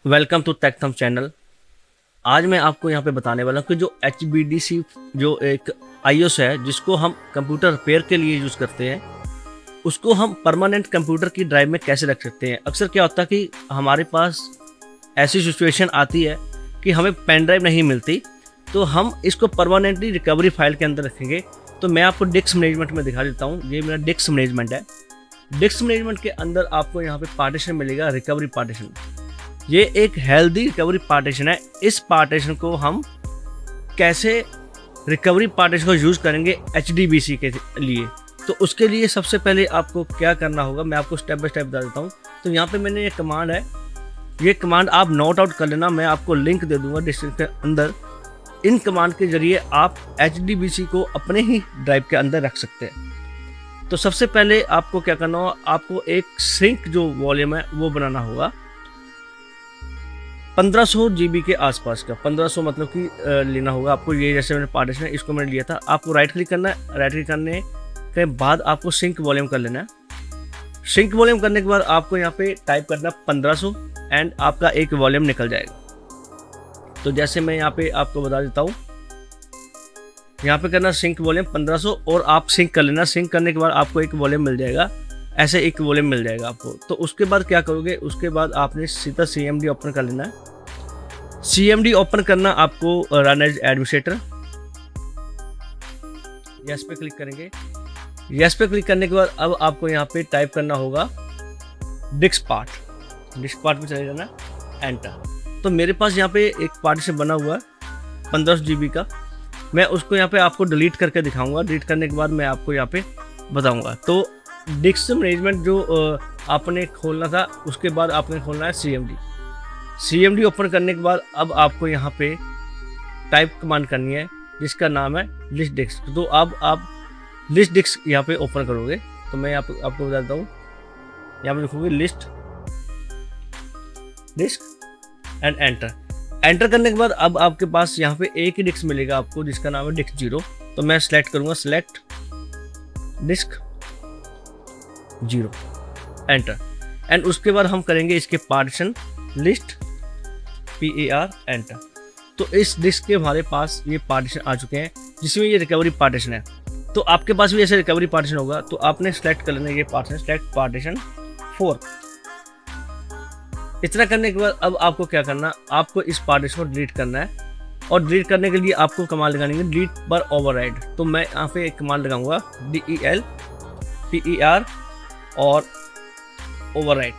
Welcome to Tech Thumb channel. आज मैं आपको यहाँ पे बताने वाला हूँ कि जो HBDC जो एक iOS है जिसको हम कंप्यूटर रिपेयर के लिए यूज़ करते हैं, उसको हम परमानेंट कंप्यूटर की ड्राइव में कैसे रख सकते हैं। अक्सर क्या होता है कि हमारे पास ऐसी सिचुएशन आती है कि हमें पेन ड्राइव नहीं मिलती, तो हम इसको परमानेंटली रिकवरी फाइल के अंदर रखेंगे। तो मैं आपको डिस्क मैनेजमेंट में दिखा देता हूँ। ये मेरा डिस्क मैनेजमेंट है। डिस्क मैनेजमेंट के अंदर आपको यहाँ पे पार्टीशन मिलेगा, रिकवरी पार्टीशन। ये एक हेल्दी रिकवरी पार्टीशन है। इस पार्टीशन को हम कैसे रिकवरी पार्टीशन को यूज़ करेंगे HDBC के लिए, तो उसके लिए सबसे पहले आपको क्या करना होगा मैं आपको स्टेप बाय स्टेप बता देता हूँ। तो यहाँ पे मैंने ये कमांड है, ये कमांड आप नोट आउट कर लेना। मैं आपको लिंक दे दूंगा डिस्क्रिप्शन के अंदर। इन कमांड के जरिए आप HDBC को अपने ही ड्राइव के अंदर रख सकते हैं। तो सबसे पहले आपको क्या करना होगा, आपको एक सिंक जो वॉल्यूम है वो बनाना होगा 1500 GB के आसपास का। 1500 मतलब कि लेना होगा आपको। ये जैसे मैंने पार्टीशन है इसको मैंने लिया था। आपको राइट क्लिक करना है। राइट क्लिक करने के बाद आपको सिंक वॉल्यूम कर लेना है। सिंक वॉल्यूम करने के बाद आपको यहाँ पे टाइप करना 1500 एंड आपका एक वॉल्यूम निकल जाएगा। तो जैसे मैं यहाँ पे आपको बता देता हूँ, यहाँ पे करना सिंक वॉल्यूम 1500 और आप सिंक कर लेना। सिंक करने के बाद आपको एक वॉल्यूम मिल जाएगा, ऐसे एक वॉल्यूम मिल जाएगा आपको। तो उसके बाद क्या करोगे, उसके बाद आपने सीधा CMD ओपन कर लेना है। CMD ओपन करना आपको रन एज एडमिनिस्ट्रेटर, यस पे क्लिक करेंगे। यस पे क्लिक करने के बाद अब आपको यहाँ पे टाइप करना होगा डिस्क पार्ट। डिस्क पार्ट में चले जाना, एंटर। तो मेरे पास यहाँ पे एक पार्टीशन बना हुआ है 1500 GB का। मैं उसको यहाँ पे आपको डिलीट करके दिखाऊंगा। डिलीट करने के बाद मैं आपको यहाँ पे बताऊंगा। तो डिस्क मैनेजमेंट जो आपने खोलना था, उसके बाद आपने खोलना है CMD ओपन करने के बाद अब आपको यहाँ पे टाइप कमांड करनी है जिसका नाम है लिस्ट डिस्क। तो अब आप लिस्ट डिस्क यहाँ पे ओपन करोगे। तो मैं यहाँ पे आपको बताता हूँ, यहाँ पे लिखोगे list disk and enter. Enter करने के बाद अब आपके पास यहाँ पे एक ही डिस्क मिलेगा आपको जिसका नाम है डिस्क 0। तो मैं सेलेक्ट करूँगा, सेलेक्ट डिस्क 0, एंटर। एंड उसके बाद हम करेंगे इसके पार्टीशन लिस्ट PAR, एंटर। तो इस डिस्क के हमारे पास ये पार्टीशन आ चुके हैं जिसमें ये रिकवरी पार्टीशन है। तो आपके पास भी ऐसे रिकवरी पार्टीशन होगा। तो आपने सेलेक्ट कर लेना ये पार्टीशन, सेलेक्ट पार्टीशन 4। इतना करने के बाद अब आपको क्या करना, आपको इस पार्टीशन को डिलीट करना है। और डिलीट करने के लिए आपको कमांड लगानी है डिलीट पर ओवरराइड। तो मैं यहाँ पे एक कमांड लगाऊंगा DEL PER और ओवरराइड।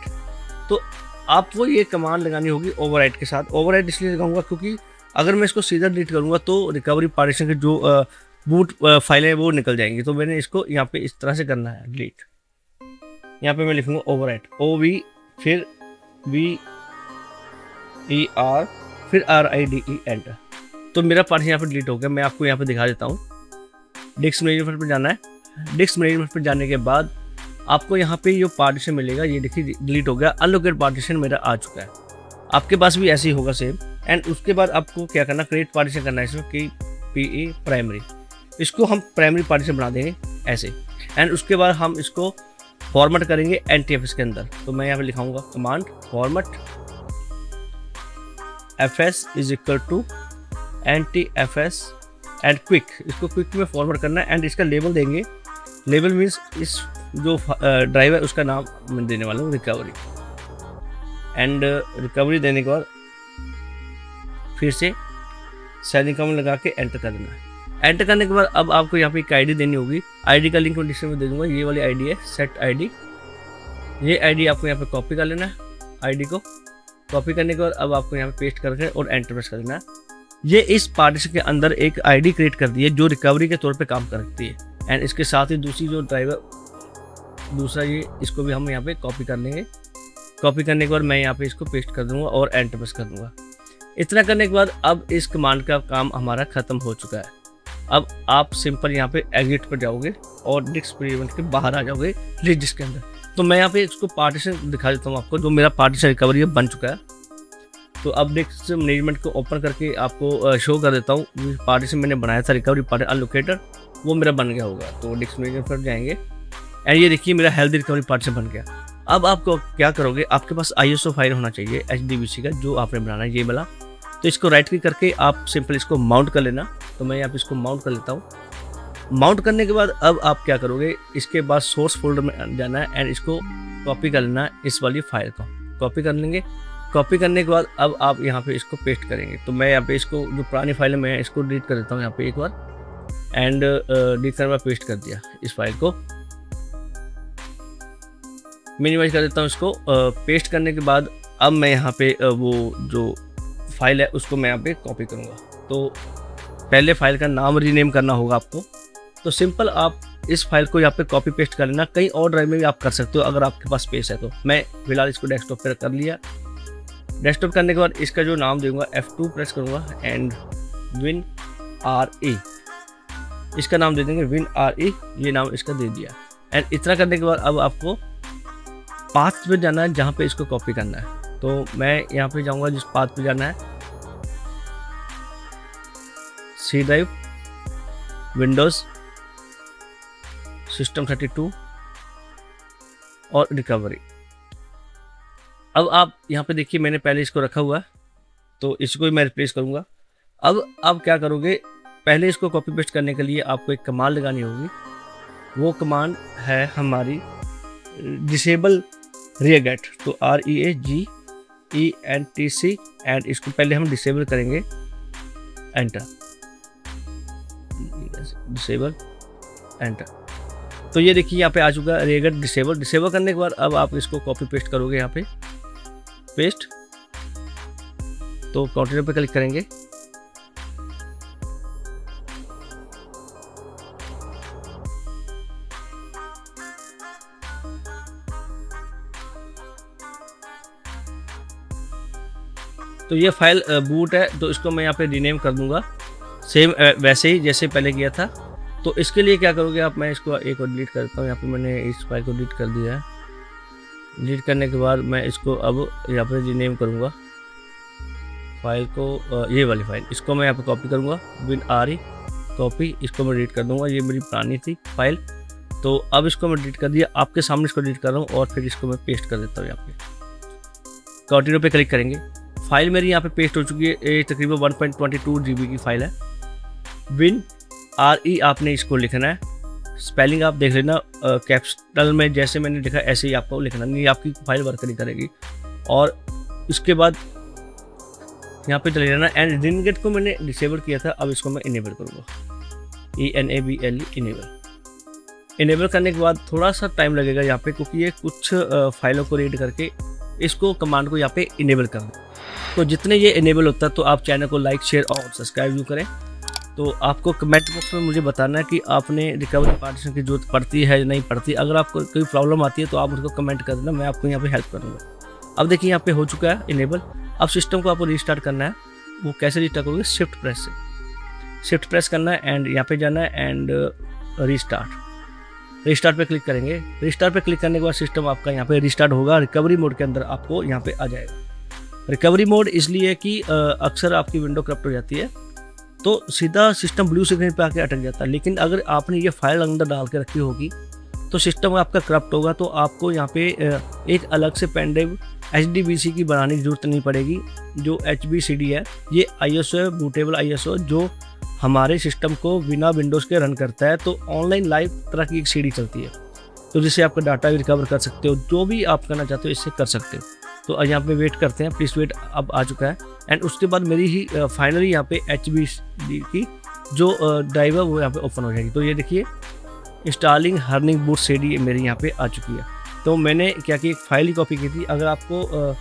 तो आपको ये कमांड लगानी होगी ओवरराइड के साथ। ओवरराइड इसलिए लगाऊंगा क्योंकि अगर मैं इसको सीधा डिलीट करूंगा तो रिकवरी पार्टीशन के जो बूट फाइलें हैं वो निकल जाएंगी। तो मैंने इसको यहाँ पे इस तरह से करना है डिलीट। यहाँ पे मैं लिखूंगा ओवरराइड, OV फिर VER फिर RIDE, एंटर। तो मेरा पार्टीशन यहाँ पे डिलीट हो गया। मैं आपको यहाँ पे दिखा देता हूँ। डिस्क मैनेजमेंट पर जाना है। डिस्क मैनेजमेंट पर जाने के बाद आपको यहाँ पे जो पार्टीशन मिलेगा, ये देखिए डिलीट हो गया। अनलोकेटेड पार्टीशन मेरा आ चुका है। आपके पास भी ऐसे ही होगा सेम। एंड उसके बाद आपको क्या करना, क्रिएट पार्टीशन करना है इसमें कि PE प्राइमरी। इसको हम प्राइमरी पार्टीशन बना देंगे ऐसे। एंड उसके बाद हम इसको फॉर्मेट करेंगे NTFS के अंदर। तो मैं यहाँ पे लिखाऊंगा command format FS is equal to NTFS and quick. इसको क्विक में फॉर्मेट करना है। एंड इसका लेबल देंगे, लेबल मीन्स इस जो ड्राइव है उसका नाम मैं देने वाला हूँ रिकवरी। एंड रिकवरी देने के बाद फिर से सेटिंग कमांड लगा के एंटर कर देना है। एंटर करने के बाद अब आपको यहाँ पे एक ID देनी होगी। ID का लिंक मैं डिस्क्रिप्शन में दे दूंगा। ये वाली ID है सेट ID। ये ID आपको यहाँ पे कॉपी कर लेना है। ID को कॉपी करने के बाद अब आपको यहाँ पे पेस्ट करके और एंटर प्रेस कर देना है। ये इस पार्टीशन के अंदर एक ID क्रिएट कर दी है जो रिकवरी के तौर पे काम करती है। एंड इसके साथ ही दूसरी जो ड्राइवर दूसरा ये, इसको भी हम यहाँ पे कॉपी कर लेंगे। कॉपी करने के बाद मैं यहाँ पे इसको पेस्ट कर दूंगा और एंटर प्रेस कर दूंगा। इतना करने के बाद अब इस कमांड का काम हमारा खत्म हो चुका है। अब आप सिंपल यहाँ पे एग्जिट पर जाओगे और डिस्क मैनेजमेंट के बाहर आ जाओगे लिस्ट डिस्क के अंदर। तो मैं यहाँ पे इसको पार्टीशन दिखा देता हूँ आपको। जो मेरा पार्टीशन रिकवरी बन चुका है। तो अब डिस्क मैनेजमेंट को ओपन करके आपको शो कर देता हूँ। पार्टीशन मैंने बनाया था रिकवरी पार्टीशन अनलोकेटेड, वो मेरा बन गया होगा। तो डिस्क मैनेजमेंट पर जाएंगे एंड ये देखिए मेरा हेल्दी रिकवरी पार्टीशन बन गया। अब आपको क्या करोगे, आपके पास ISO फाइल होना चाहिए HDBC का जो आपने बनाना है ये वाला। तो इसको राइट क्लिक करके आप सिंपल इसको माउंट कर लेना। तो मैं यहाँ पे इसको माउंट कर लेता हूँ। माउंट करने के बाद अब आप क्या करोगे, इसके बाद सोर्स फोल्डर में जाना है एंड इसको कॉपी कर लेना है, इस वाली फाइल को कॉपी कर लेंगे। कॉपी करने के बाद अब आप यहाँ पे इसको पेस्ट करेंगे। तो मैं यहाँ पे इसको जो पुरानी फाइल है मैं इसको डिलीट कर देता हूँ यहाँ पे एक बार, एंड डिलीट करने बाद पेस्ट कर दिया। इस फाइल को मिनिमाइज कर देता हूँ इसको। पेस्ट करने के बाद अब मैं यहाँ पे वो जो फाइल है उसको मैं यहाँ पे कॉपी करूँगा। तो पहले फाइल का नाम रीनेम करना होगा आपको। तो सिंपल आप इस फाइल को यहाँ पे कॉपी पेस्ट कर लेना। कहीं और ड्राइव में भी आप कर सकते हो अगर आपके पास स्पेस है तो। मैं फिलहाल इसको डेस्कटॉप पर कर लिया। डेस्कटॉप करने के बाद इसका जो नाम दूंगा F2 प्रेस करूँगा एंड WinRE इसका नाम दे देंगे, WinRE ये नाम इसका दे दिया। एंड इतना करने के बाद अब आपको पाथ पे जाना है जहाँ पे इसको कॉपी करना है। तो मैं यहाँ पे जाऊँगा जिस पाथ पे जाना है, C ड्राइव, विंडोज़, सिस्टम 32 और रिकवरी। अब आप यहाँ पे देखिए मैंने पहले इसको रखा हुआ है तो इसको ही मैं रिप्लेस करूँगा। अब क्या करोगे, पहले इसको कॉपी पेस्ट करने के लिए आपको एक कमांड लगानी होगी। वो कमांड है हमारी डिसेबल रिएगेट। तो REAGENTC एंड इसको पहले हम डिसेबल करेंगे, एंटर, डिसेबल, एंटर। तो ये देखिए यहाँ पे आ चुका है रिएगेट डिसेबल। डिसेबल करने के बाद अब आप इसको कॉपी पेस्ट करोगे यहाँ पे, पेस्ट। तो कंटिन्यू पे क्लिक करेंगे। तो ये फाइल बूट है तो इसको मैं यहाँ पे रीनेम कर दूंगा सेम वैसे ही जैसे पहले किया था। तो इसके लिए क्या करोगे आप, मैं इसको एक और डिलीट करता हूँ। यहाँ पे मैंने इस फाइल को डिलीट कर दिया है। डिलीट करने के बाद मैं इसको अब यहाँ पे रीनेम करूँगा फाइल को, ये वाली फाइल इसको मैं यहाँ पे कॉपी करूँगा, WinRE कॉपी, इसको मैं डिलीट कर दूँगा। ये मेरी पुरानी थी फाइल। तो अब इसको मैं डिलीट कर दिया, आपके सामने इसको डिलीट कर रहा हूँ और फिर इसको मैं पेस्ट कर देता हूँ यहाँ पे। कंटिन्यू पे क्लिक करेंगे। फाइल मेरी यहाँ पे पेस्ट हो चुकी है। ये तकरीबन 1.22 GB की फाइल है। WinRE आपने इसको लिखना है। स्पेलिंग आप देख लेना, कैपिटल में जैसे मैंने लिखा ऐसे ही आपको लिखना, नहीं आपकी फाइल वर्क नहीं करेगी। और इसके बाद यहाँ पे चले जाना एंड रिनगेट को मैंने डिसेबल किया था, अब इसको मैं इनेबल करूँगा, ENABLE इनेबल। इनेबल करने के बाद थोड़ा सा टाइम लगेगा यहाँ पे क्योंकि ये कुछ फाइलों को रीड करके इसको कमांड को यहाँ पे इनेबल कर दो। तो जितने ये इनेबल होता है तो आप चैनल को लाइक, शेयर और सब्सक्राइब भी करें। तो आपको कमेंट बॉक्स में मुझे बताना है कि आपने रिकवरी पार्टीशन की जरूरत पड़ती है या नहीं पड़ती। अगर आपको कोई प्रॉब्लम आती है तो आप उसको कमेंट कर देना, मैं आपको यहाँ पे हेल्प करूँगा। अब देखिए यहाँ पे हो चुका है इनेबल। अब सिस्टम को आपको रीस्टार्ट करना है। वो कैसे रीस्टार्ट करोगे, शिफ्ट प्रेस से शिफ्ट प्रेस करना है एंड यहाँ पे जाना है एंड रिस्टार्ट पे क्लिक करेंगे। रिस्टार्ट पे क्लिक करने के बाद सिस्टम आपका यहाँ पे रिस्टार्ट होगा। रिकवरी मोड के अंदर आपको यहाँ पे आ जाएगा। रिकवरी मोड इसलिए कि अक्सर आपकी विंडो करप्ट हो जाती है तो सीधा सिस्टम ब्लू स्क्रीन पे आके अटक जाता है। लेकिन अगर आपने ये फाइल अंदर डाल के रखी होगी तो सिस्टम आपका करप्ट होगा तो आपको यहाँ पे एक अलग से पेन ड्राइव HDBC की बनाने की जरूरत नहीं पड़ेगी। जो HBCD है ये ISO है, बूटेबल ISO, जो हमारे सिस्टम को बिना विंडोज़ के रन करता है। तो ऑनलाइन लाइव तरह की एक CD चलती है तो जिससे आपका डाटा भी रिकवर कर सकते हो, जो भी आप करना चाहते हो इससे कर सकते हो। तो यहाँ पे वेट करते हैं, प्लीज़ वेट, अब आ चुका है। एंड उसके बाद मेरी ही फाइनली यहाँ पे HBCD की जो ड्राइव है वो यहाँ पे ओपन हो जाएगी। तो ये देखिए इंस्टॉलिंग हर्निंग बूट CD मेरी यहाँ पे आ चुकी है। तो मैंने क्या कि एक फाइल ही कॉपी की थी। अगर आपको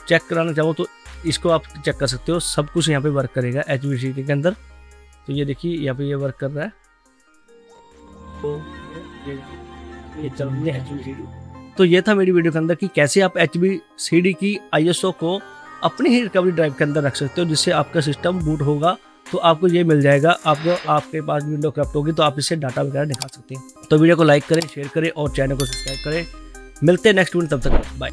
चेक कराना चाहो तो इसको आप चेक कर सकते हो, सब कुछ यहाँ पे वर्क करेगा HBCD के अंदर। तो ये देखिए यहाँ पे ये वर्क कर रहा है। तो ये चल रही है HBCD। तो ये था मेरी वीडियो के अंदर कि कैसे आप HBCD की ISO को अपनी ही रिकवरी ड्राइव के अंदर रख सकते हो, जिससे आपका सिस्टम बूट होगा तो आपको ये मिल जाएगा। आपको आपके पास विंडो करप्ट होगी तो आप इससे डाटा वगैरह निकाल सकते हैं। तो वीडियो को लाइक करें, शेयर करें और चैनल को सब्सक्राइब करें। मिलते हैं नेक्स्ट वीडियो, तब तक बाय।